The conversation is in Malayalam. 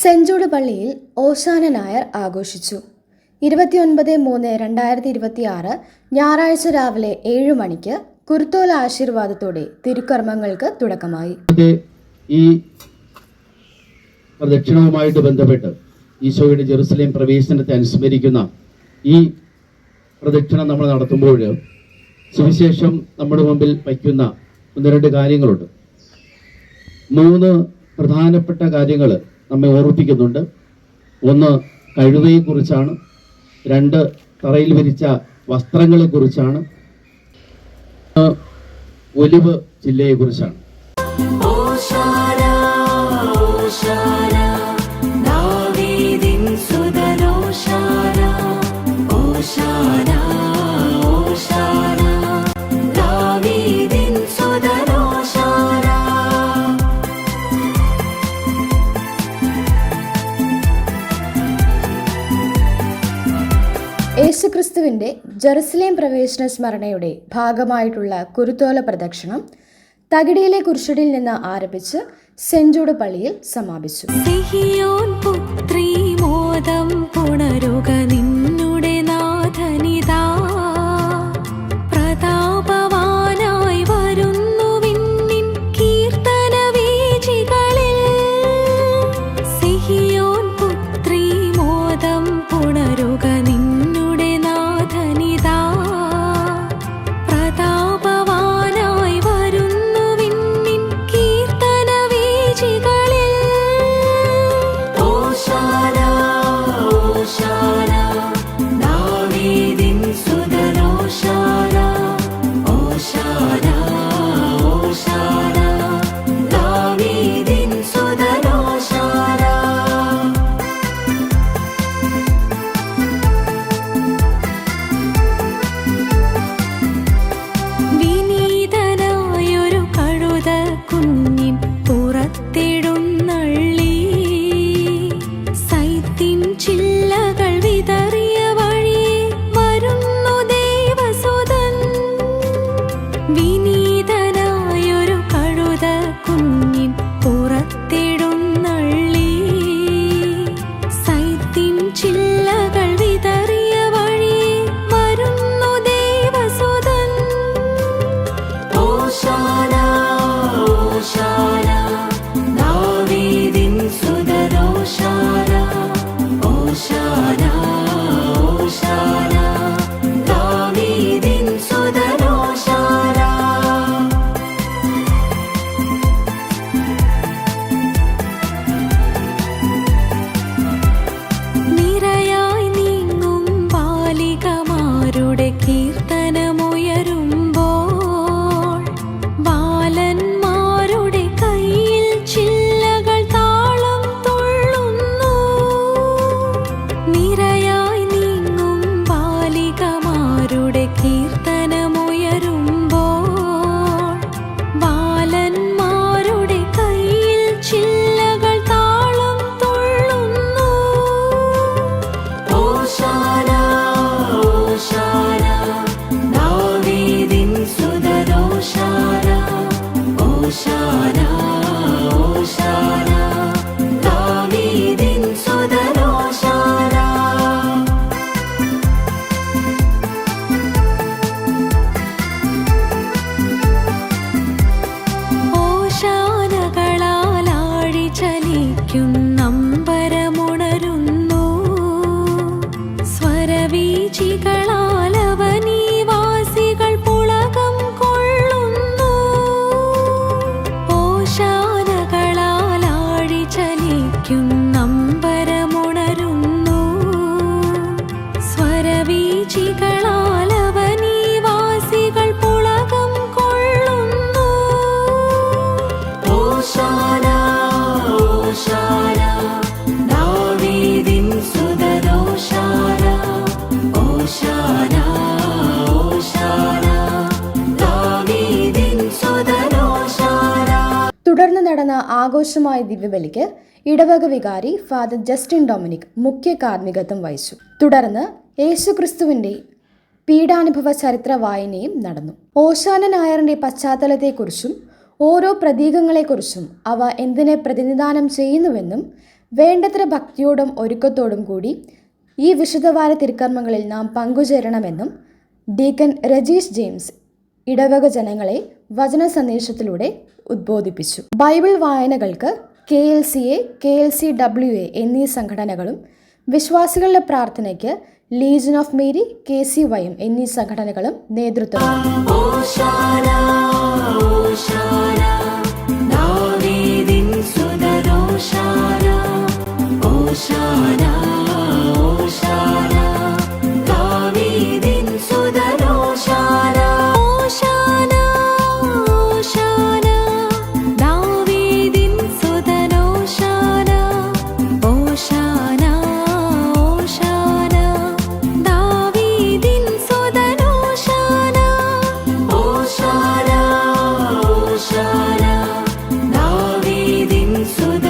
സെന്റ് ജൂഡ് പള്ളിയിൽ ഓശാന ഞായർ ആഘോഷിച്ചു. 29/3/2026 ഞായറാഴ്ച രാവിലെ 7 മണിക്ക് കുരുത്തോല ആശീർവാദത്തോടെ തിരുക്കർമ്മങ്ങൾക്ക് തുടക്കമായി. ഈ പ്രദക്ഷിണവുമായിട്ട് ബന്ധപ്പെട്ട് ഈശോയുടെ ജെറുസലേം പ്രവേശനത്തെ അനുസ്മരിക്കുന്ന ഈ പ്രദക്ഷിണം നമ്മൾ നടത്തുമ്പോൾ സുവിശേഷം നമ്മുടെ മുമ്പിൽ വയ്ക്കുന്ന 1-2 കാര്യങ്ങളുണ്ട്. 3 പ്രധാനപ്പെട്ട കാര്യങ്ങൾ നമ്മെ ഓർമ്മിപ്പിക്കുന്നുണ്ട്. 1 കഴുതയെക്കുറിച്ചാണ്, 2 തറയിൽ വിരിച്ച വസ്ത്രങ്ങളെക്കുറിച്ചാണ്, ഒലിവ് ചില്ലയെക്കുറിച്ചാണ്. യേശുക്രിസ്തുവിന്റെ ജെറുസലേം പ്രവേശന സ്മരണയുടെ ഭാഗമായിട്ടുള്ള കുരുത്തോല പ്രദക്ഷിണം തകിടിയിലെ കുരിശടിയിൽ നിന്ന് ആരംഭിച്ച് സെന്റ് ജൂഡ് പള്ളിയിൽ സമാപിച്ചു. തുടർന്ന് നടന്ന ആഘോഷമായ ദിവ്യബലിക്ക് ഇടവക വികാരി ഫാദർ ജസ്റ്റിൻ ഡൊമിനിക് മുഖ്യ കാർമ്മികത്വം വഹിച്ചു. തുടർന്ന് യേശുക്രിസ്തുവിന്റെ പീഡാനുഭവ ചരിത്ര വായനയും നടന്നു. ഓശാന ഞായറിന്റെ പശ്ചാത്തലത്തെക്കുറിച്ചും ഓരോ പ്രതീകങ്ങളെക്കുറിച്ചും അവ എന്തിനെ പ്രതിനിധാനം ചെയ്യുന്നുവെന്നും വേണ്ടത്ര ഭക്തിയോടും ഒരുക്കത്തോടും കൂടി ഈ വിശുദ്ധവാര തിരുക്കർമ്മങ്ങളിൽ നാം പങ്കുചേരണമെന്നും ഡീക്കൻ രജീഷ് ജെയിംസ് ഇടവക ജനങ്ങളെ വചന സന്ദേശത്തിലൂടെ ഉദ്ബോധിപ്പിച്ചു. ബൈബിൾ വായനകൾക്ക് KLCA, KLCWA എന്നീ സംഘടനകളും വിശ്വാസികളുടെ പ്രാർത്ഥനയ്ക്ക് ലീജൻ ഓഫ് മേരി, KCYM എന്നീ സംഘടനകളും നേതൃത്വം Davidin suda